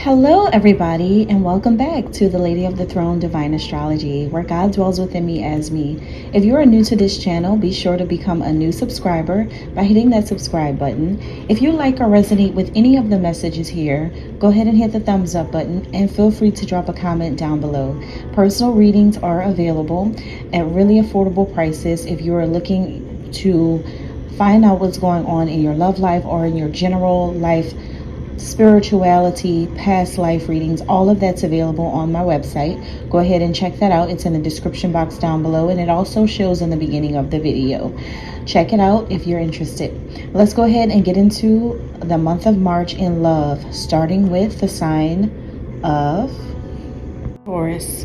Hello, everybody, and welcome back to the Lady of the Throne Divine Astrology, where God dwells within me as me. If you are new to this channel, be sure to become a new subscriber by hitting that subscribe button. If you like or resonate with any of the messages here, go ahead and hit the thumbs up button and feel free to drop a comment down below. Personal readings are available at really affordable prices if you are looking to find out what's going on in your love life or in your general life, spirituality, past life readings. All of that's available on my website. Go ahead and check that out. It's in the description box down below, and it also shows in the beginning of the video. Check it out if you're interested. Let's go ahead and get into the month of March in love, starting with the sign of Taurus.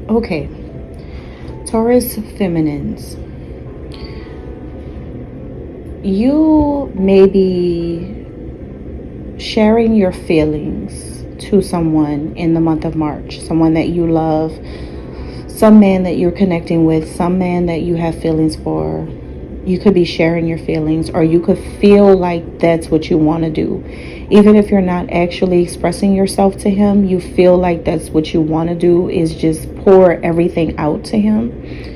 Okay, Taurus feminines, you may be sharing your feelings to someone in the month of March, someone that you love, some man that you're connecting with, some man that you have feelings for. You could be sharing your feelings, or you could feel like that's what you want to do. Even if you're not actually expressing yourself to him, you feel like that's what you want to do, is just pour everything out to him.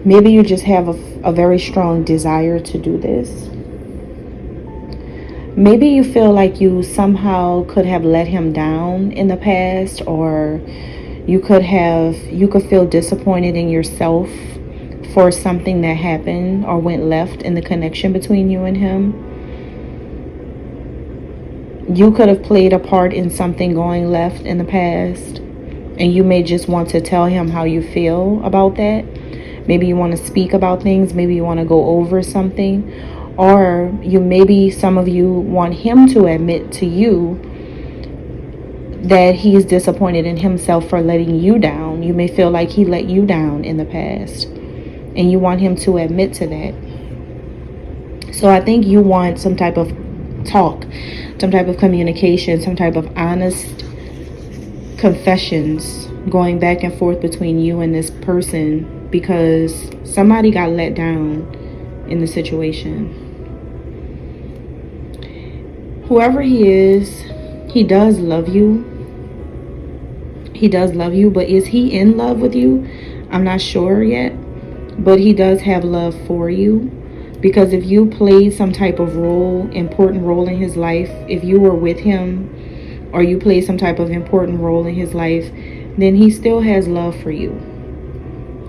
Maybe you just have a very strong desire to do this. Maybe you feel like you somehow could have let him down in the past, or you could feel disappointed in yourself for something that happened or went left in the connection between you and him. You could have played a part in something going left in the past, and you may just want to tell him how you feel about that. Maybe you want to speak about things. Maybe you want to go over something. Or maybe some of you want him to admit to you that he's disappointed in himself for letting you down. You may feel like he let you down in the past, and you want him to admit to that. So I think you want some type of talk, some type of communication, some type of honest confessions going back and forth between you and this person, because somebody got let down in the situation. Whoever he is, he does love you. He does love you, but is he in love with you? I'm not sure yet, but he does have love for you, because if you played some type of role, important role in his life, if you were with him or you played some type of important role in his life, then he still has love for you.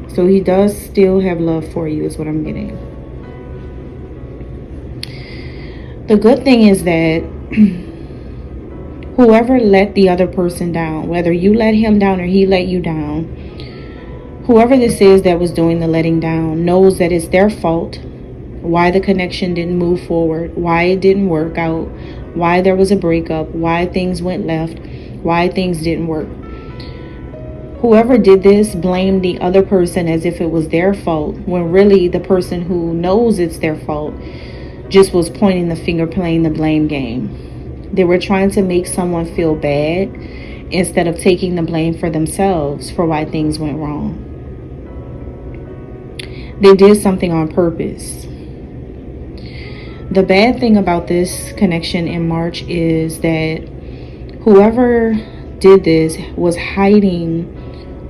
So he does still have love for you, is what I'm getting. The good thing is that whoever let the other person down, whether you let him down or he let you down, whoever this is that was doing the letting down knows that it's their fault, why the connection didn't move forward, why it didn't work out, why there was a breakup, why things went left, why things didn't work. Whoever did this blamed the other person as if it was their fault, when really the person who knows it's their fault just was pointing the finger, playing the blame game. They were trying to make someone feel bad instead of taking the blame for themselves for why things went wrong. They did something on purpose. The bad thing about this connection in March is that whoever did this was hiding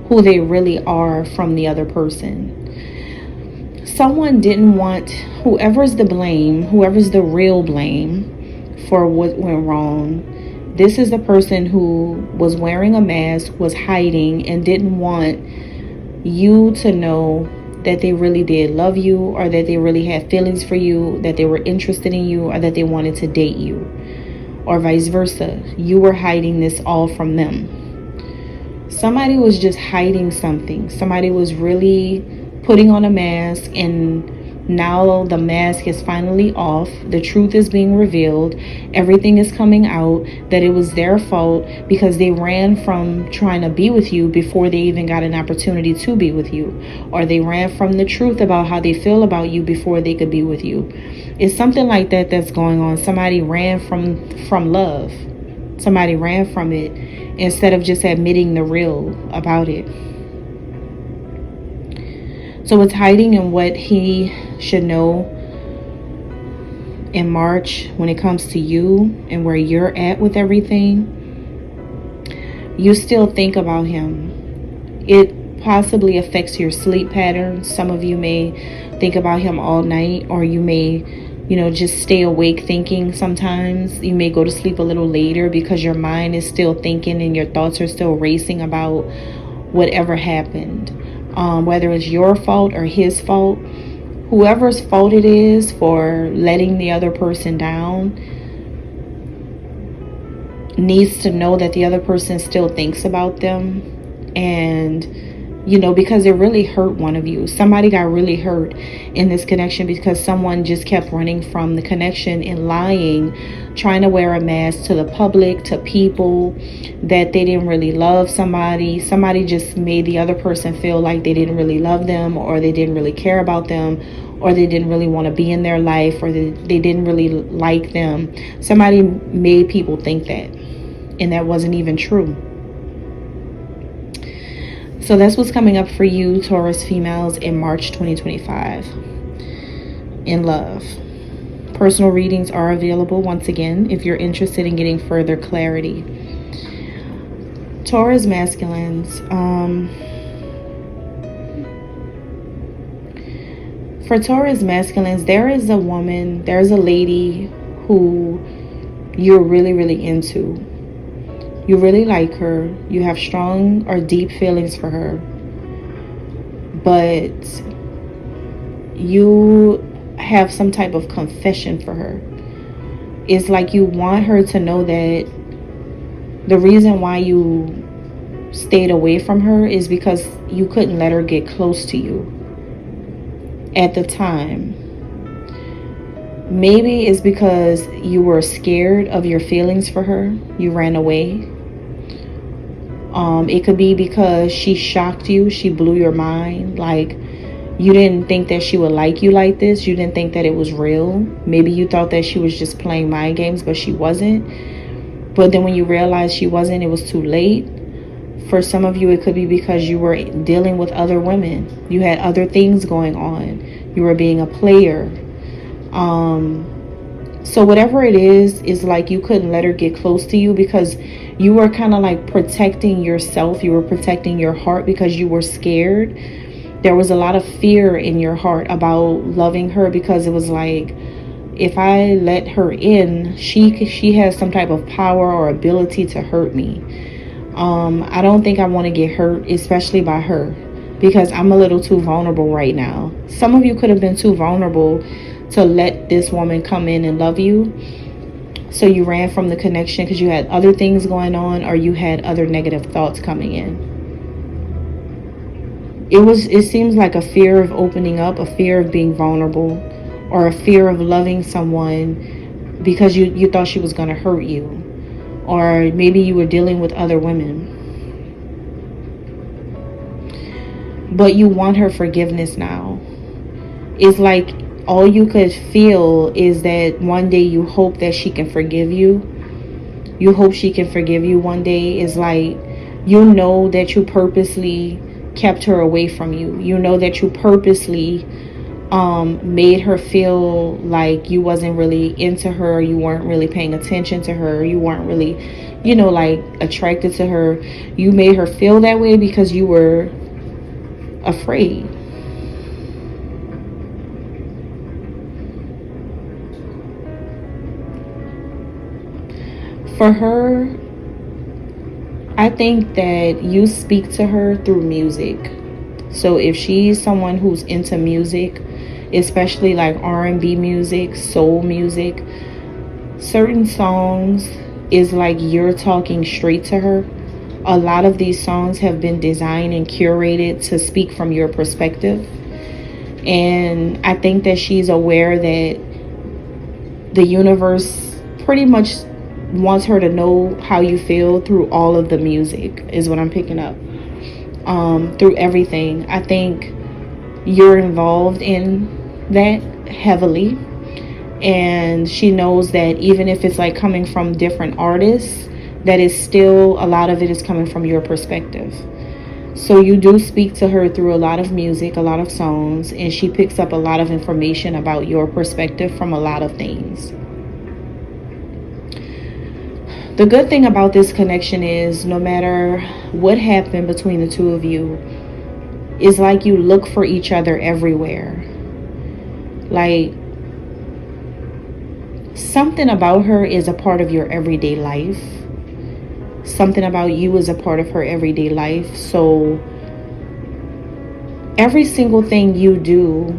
who they really are from the other person. Someone didn't want, whoever's the blame, whoever's the real blame for what went wrong, this is the person who was wearing a mask, was hiding, and didn't want you to know that they really did love you, or that they really had feelings for you, that they were interested in you, or that they wanted to date you, or vice versa. You were hiding this all from them. Somebody was just hiding something. Somebody was really putting on a mask, and now the mask is finally off. The truth is being revealed. Everything is coming out, that it was their fault because they ran from trying to be with you before they even got an opportunity to be with you, or they ran from the truth about how they feel about you before they could be with you. It's something like that that's going on. Somebody ran from love. Somebody ran from it instead of just admitting the real about it. So it's hiding in what he should know in March, when it comes to you and where you're at with everything, you still think about him. It possibly affects your sleep patterns. Some of you may think about him all night, or you may, just stay awake thinking sometimes. You may go to sleep a little later because your mind is still thinking and your thoughts are still racing about whatever happened. Whether it's your fault or his fault, whoever's fault it is for letting the other person down needs to know that the other person still thinks about them. And because it really hurt one of you. Somebody got really hurt in this connection because someone just kept running from the connection and lying, trying to wear a mask to the public, to people, that they didn't really love somebody. Somebody just made the other person feel like they didn't really love them, or they didn't really care about them, or they didn't really want to be in their life, or they didn't really like them. Somebody made people think that, and that wasn't even true. So that's what's coming up for you, Taurus females, in March 2025 in love. Personal readings are available once again if you're interested in getting further clarity. Taurus masculines, for Taurus masculines, there is a woman, there's a lady who you're really, really into. You really like her. You have strong or deep feelings for her. But you have some type of confession for her. It's like you want her to know that the reason why you stayed away from her is because you couldn't let her get close to you at the time. Maybe it's because you were scared of your feelings for her. You ran away. It could be because she shocked you. She blew your mind. Like, you didn't think that she would like you like this. You didn't think that it was real. Maybe you thought that she was just playing mind games, but she wasn't. But then when you realized she wasn't, it was too late. For some of you, it could be because you were dealing with other women. You had other things going on. You were being a player. So whatever it is like you couldn't let her get close to you because you were kind of like protecting yourself. You were protecting your heart because you were scared. There was a lot of fear in your heart about loving her because it was like, if I let her in, she has some type of power or ability to hurt me. I don't think I want to get hurt, especially by her, because I'm a little too vulnerable right now. Some of you could have been too vulnerable to let this woman come in and love you. So you ran from the connection because you had other things going on, or you had other negative thoughts coming in. It seems like a fear of opening up, a fear of being vulnerable, or a fear of loving someone because you thought she was going to hurt you, or maybe you were dealing with other women. But you want her forgiveness now. It's like all you could feel is that one day you hope that she can forgive you. You hope she can forgive you one day. It's like, you know that you purposely kept her away from you. You know that you purposely made her feel like you wasn't really into her. You weren't really paying attention to her. You weren't really, like attracted to her. You made her feel that way because you were afraid. For her, I think that you speak to her through music. So if she's someone who's into music, especially like R&B music, soul music, certain songs is like you're talking straight to her. A lot of these songs have been designed and curated to speak from your perspective. And I think that she's aware that the universe pretty much wants her to know how you feel through all of the music, is what I'm picking up. Through everything. I think you're involved in that heavily. And she knows that even if it's like coming from different artists, that is still, a lot of it is coming from your perspective. So you do speak to her through a lot of music, a lot of songs, and she picks up a lot of information about your perspective from a lot of things. The good thing about this connection is no matter what happened between the two of you, it's like you look for each other everywhere. Like, something about her is a part of your everyday life. Something about you is a part of her everyday life. So every single thing you do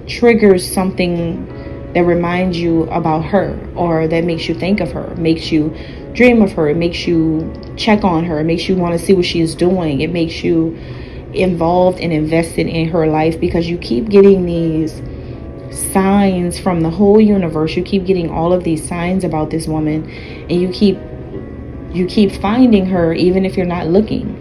triggers something that reminds you about her, or that makes you think of her, makes you dream of her, it makes you check on her, it makes you want to see what she's doing, it makes you involved and invested in her life, because you keep getting these signs from the whole universe. You keep getting all of these signs about this woman, and you keep finding her even if you're not looking.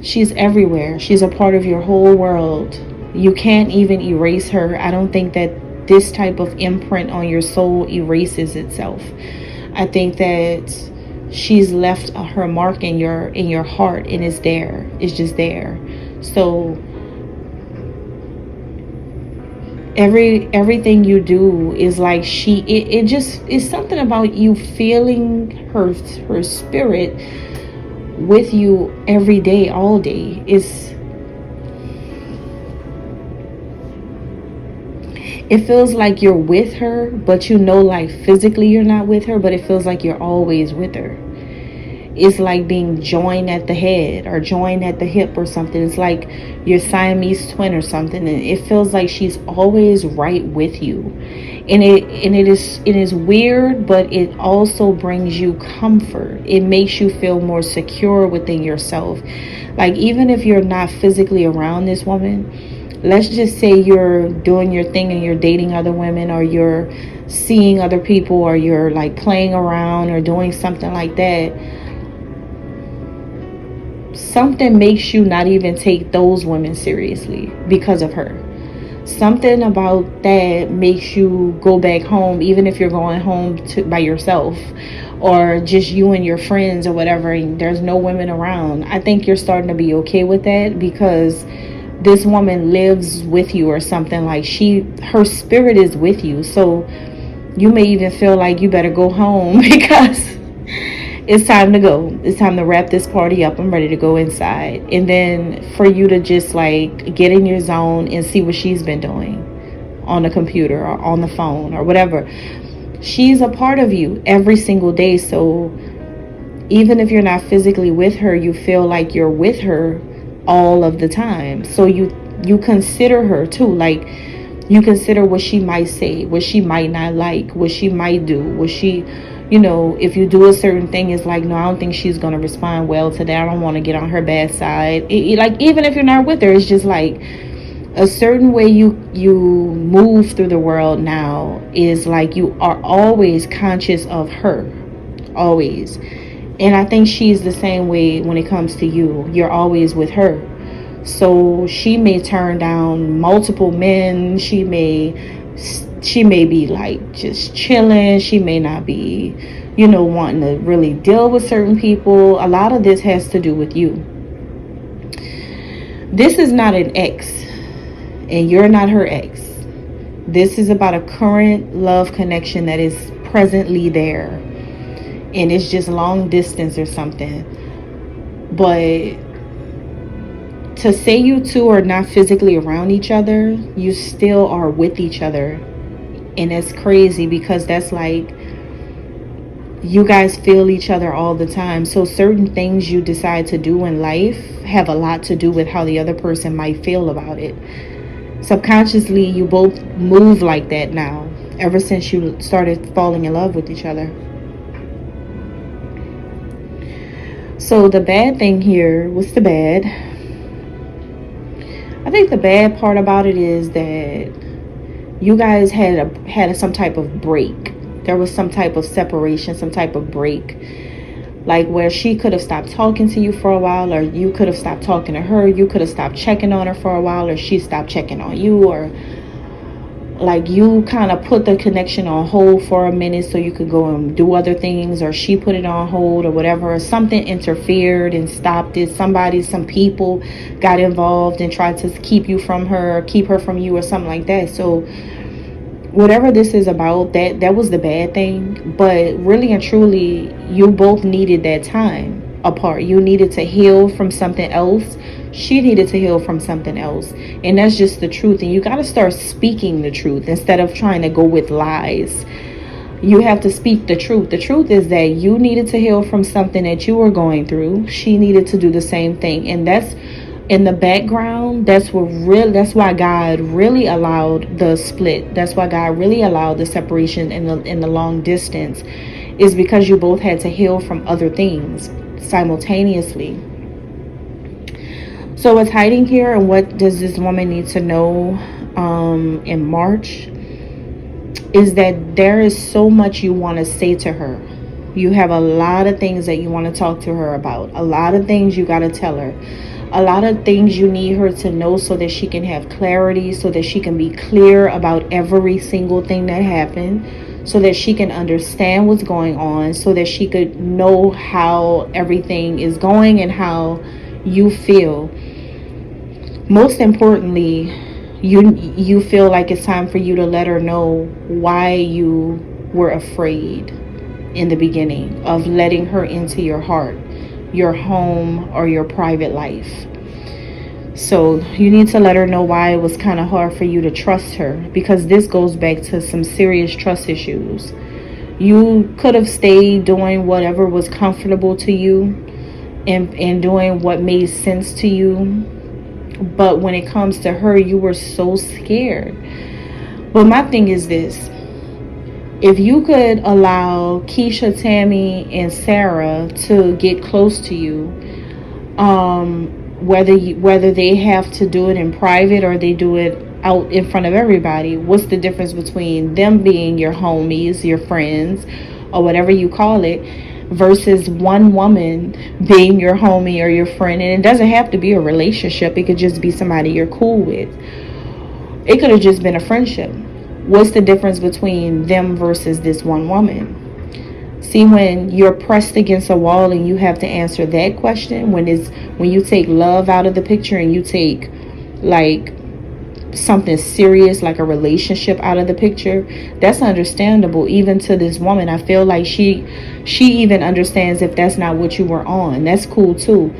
She's everywhere. She's a part of your whole world. You can't even erase her. I don't think that this type of imprint on your soul erases itself. I think that she's left her mark in your heart, and it's there. It's just there. So everything you do is like it just is something about you feeling her spirit with you every day, all day. It feels like you're with her, but you know, like physically you're not with her, but it feels like you're always with her. It's like being joined at the head or joined at the hip or something. It's like your Siamese twin or something, and it feels like she's always right with you. And it is weird, but it also brings you comfort. It makes you feel more secure within yourself. Like, even if you're not physically around this woman, let's just say you're doing your thing and you're dating other women, or you're seeing other people, or you're like playing around or doing something like that. Something makes you not even take those women seriously because of her. Something about that makes you go back home, even if you're going home by yourself, or just you and your friends or whatever, and there's no women around. I think you're starting to be okay with that, because this woman lives with you or something. Like, her spirit is with you. So you may even feel like you better go home because it's time to go. It's time to wrap this party up. I'm ready to go inside. And then for you to just like get in your zone and see what she's been doing on the computer or on the phone or whatever. She's a part of you every single day. So even if you're not physically with her, you feel like you're with her all of the time. So you consider her too. Like, you consider what she might say, what she might not like, what she might do, what she, if you do a certain thing, it's like, no, I don't think she's going to respond well to that. I don't want to get on her bad side. Like, even if you're not with her, it's just like a certain way you move through the world now is like you are always conscious of her. Always. And I think she's the same way when it comes to you. You're always with her. So she may turn down multiple men. She may be like just chilling. She may not be, wanting to really deal with certain people. A lot of this has to do with you. This is not an ex, and you're not her ex. This is about a current love connection that is presently there, and it's just long distance or something. But to say you two are not physically around each other, you still are with each other. And that's crazy, because that's like you guys feel each other all the time. So certain things you decide to do in life have a lot to do with how the other person might feel about it. Subconsciously, you both move like that now, ever since you started falling in love with each other. So the bad thing here, what's the bad? I think the bad part about it is that you guys had some type of break. There was some type of separation, some type of break. Like, where she could have stopped talking to you for a while, or you could have stopped talking to her. You could have stopped checking on her for a while, or she stopped checking on you, or Like you kind of put the connection on hold for a minute so you could go and do other things, or she put it on hold or whatever, or something interfered and stopped it. Some people got involved and tried to keep you from her, or keep her from you, or something like that. So whatever this is about, that was the bad thing. But really and truly, you both needed that time apart. You needed to heal from something else. She needed to heal from something else. And that's just the truth. And you got to start speaking the truth instead of trying to go with lies. You have to speak the truth. The truth is that you needed to heal from something that you were going through. She needed to do the same thing. And that's in the background. That's why God really allowed the split. That's why God really allowed the separation in the long distance, is because you both had to heal from other things simultaneously. So what's hiding here, and what does this woman need to know in March, is that there is so much you want to say to her. You have a lot of things that you want to talk to her about. A lot of things you got to tell her. A lot of things you need her to know so that she can have clarity, so that she can be clear about every single thing that happened, so that she can understand what's going on, so that she could know how everything is going and how you feel. Most importantly, you feel like it's time for you to let her know why you were afraid in the beginning of letting her into your heart, your home, or your private life. So you need to let her know why it was kind of hard for you to trust her, because this goes back to some serious trust issues. You could have stayed doing whatever was comfortable to you and doing what made sense to you. But when it comes to her, you were so scared. But my thing is this. If you could allow Keisha, Tammy, and Sarah to get close to you, whether they have to do it in private or they do it out in front of everybody, what's the difference between them being your homies, your friends, or whatever you call it, versus one woman being your homie or your friend? And it doesn't have to be a relationship. It could just be somebody you're cool with. It could have just been a friendship. What's the difference between them versus this one woman? See, when you're pressed against a wall and you have to answer that question, when you take love out of the picture and you take like something serious like a relationship out of the picture, that's understandable. Even to this woman, I feel like she even understands if that's not what you were on. That's cool too.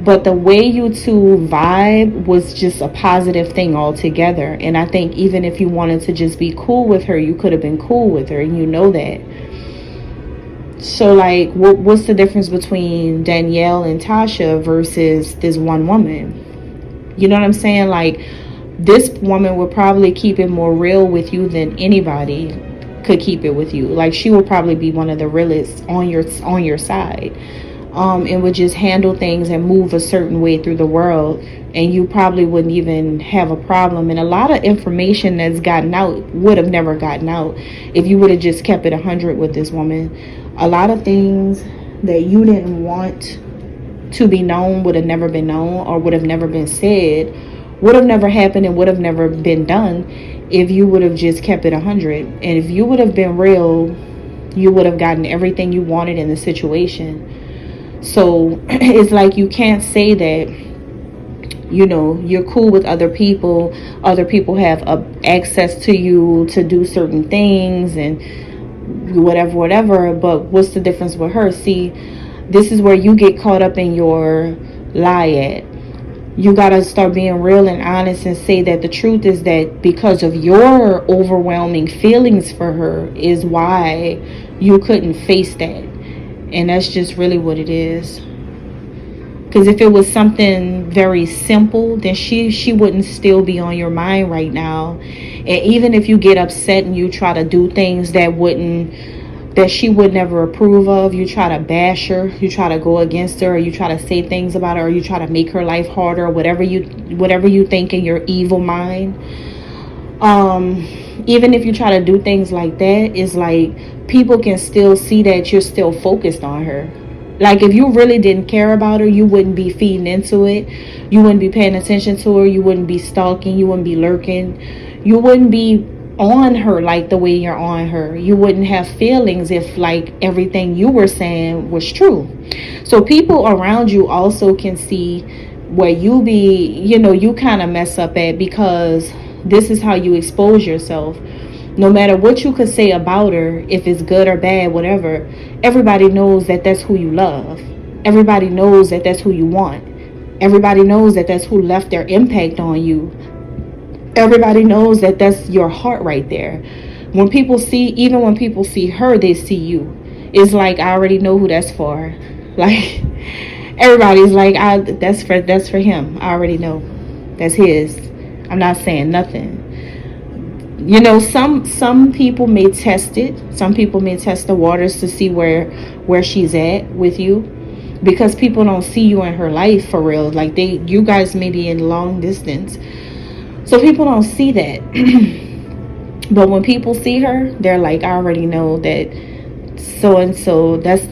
But the way you two vibe was just a positive thing altogether. And I think even if you wanted to just be cool with her, you could have been cool with her, and you know that. So like, what's the difference between Danielle and Tasha versus this one woman? You know what I'm saying? Like, this woman would probably keep it more real with you than anybody could keep it with you. Like, she would probably be one of the realest on your side, and would just handle things and move a certain way through the world, and you probably wouldn't even have a problem. And a lot of information that's gotten out would have never gotten out if you would have just kept it 100 with this woman. A lot of things that you didn't want to be known would have never been known, or would have never been said, would have never happened, and would have never been done if you would have just kept it 100. And if you would have been real, you would have gotten everything you wanted in the situation. So it's like, you can't say that, you know, you're cool with other people have access to you to do certain things and whatever, but what's the difference with her? See, this is where you get caught up in your lie at. You gotta start being real and honest and say that the truth is that because of your overwhelming feelings for her is why you couldn't face that. And that's just really what it is. Because if it was something very simple, then she wouldn't still be on your mind right now. And even if you get upset and you try to do things that she would never approve of, you try to bash her, you try to go against her, or you try to say things about her, or you try to make her life harder, or whatever you think in your evil mind. Even if you try to do things like that, it's like people can still see that you're still focused on her. Like, if you really didn't care about her, you wouldn't be feeding into it. You wouldn't be paying attention to her. You wouldn't be stalking. You wouldn't be lurking. You wouldn't be on her like the way you're on her. You wouldn't have feelings if like everything you were saying was true. So people around you also can see where you be, you kind of mess up at, because this is how you expose yourself. No matter what you could say about her, if it's good or bad, whatever, everybody knows that that's who you love. Everybody knows that that's who you want. Everybody knows that that's who left their impact on you. Everybody knows that that's your heart right there. Even when people see her, they see you. It's like, I already know who that's for. Like, everybody's like, that's for him. I already know. That's his. I'm not saying nothing. Some people may test it. Some people may test the waters to see where she's at with you, because people don't see you in her life for real. Like, you guys may be in long distance, so people don't see that. But when people see her, they're like, I already know that so and so, that's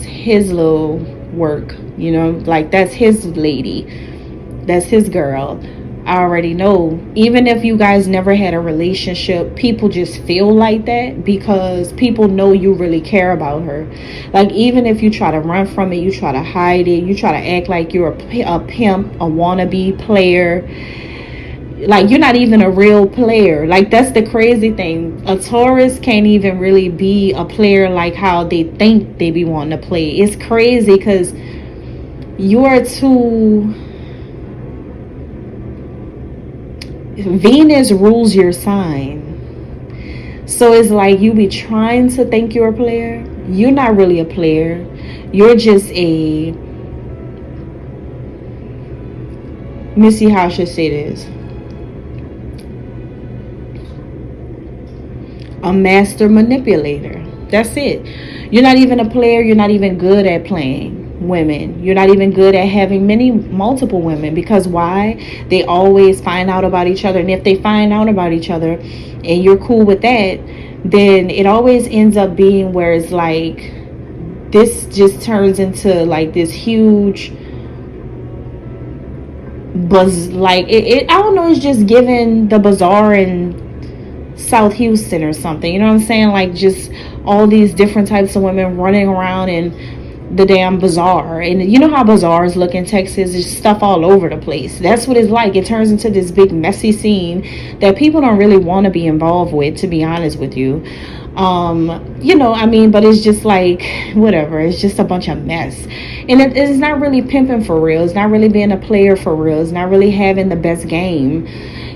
his little work, like that's his lady, that's his girl. I already know. Even if you guys never had a relationship, people just feel like that because people know you really care about her. Like, even if you try to run from it, you try to hide it, you try to act like you're a pimp, a wannabe player, like you're not even a real player. Like, that's the crazy thing. A Taurus can't even really be a player like how they think they be wanting to play. It's crazy because you're too... Venus rules your sign. So it's like you be trying to think you're a player. You're not really a player. You're just let me see how I should say this. A master manipulator. That's it. You're not even a player. You're not even good at playing women. You're not even good at having multiple women, because why? They always find out about each other, and if they find out about each other and you're cool with that, then it always ends up being where it's like this just turns into like this huge buzz. Like it I don't know, it's just giving the bazaar in South Houston or something, you know what I'm saying? Like, just all these different types of women running around in the damn bazaar. And you know how bazaars look in Texas? There's stuff all over the place. That's what it's like. It turns into this big messy scene that people don't really want to be involved with, to be honest with you. But it's just like, whatever. It's just a bunch of mess. And it's not really pimping for real. It's not really being a player for real. It's not really having the best game.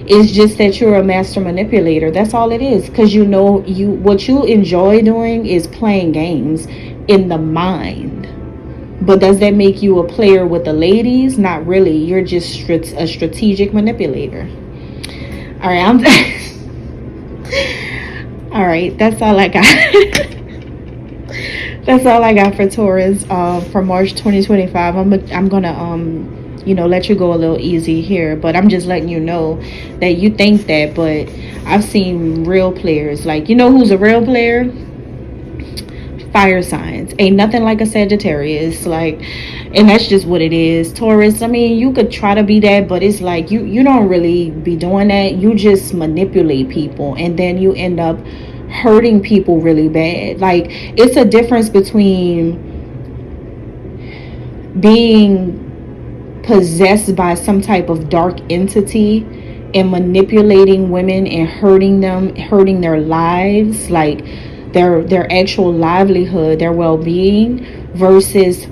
It's just that you're a master manipulator. That's all it is. Because what you enjoy doing is playing games in the mind. But does that make you a player with the ladies? Not really. You're just a strategic manipulator. All right, all right, that's all I got. That's all I got for Taurus for March 2025. I'm gonna let you go a little easy here, but I'm just letting you know that you think that, but I've seen real players. Like, who's a real player? Fire signs. Ain't nothing like a Sagittarius. Like, and that's just what it is. Taurus, you could try to be that, but it's like you don't really be doing that. You just manipulate people, and then you end up hurting people really bad. Like, it's a difference between being possessed by some type of dark entity and manipulating women and hurting them, hurting their lives, like their actual livelihood, their well-being, versus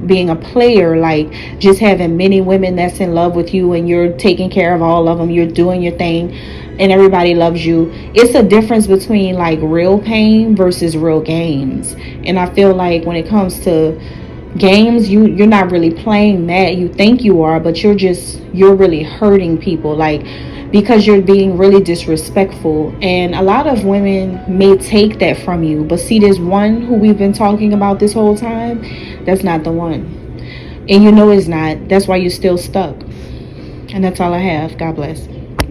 being a player, like just having many women that's in love with you and you're taking care of all of them, you're doing your thing and everybody loves you. It's a difference between like real pain versus real games. And I feel like when it comes to games, you're not really playing that. You think you are, but you're really hurting people, like, because you're being really disrespectful. And a lot of women may take that from you, but see, there's one who we've been talking about this whole time. That's not the one, and it's not. That's why you're still stuck. And that's all I have. God bless.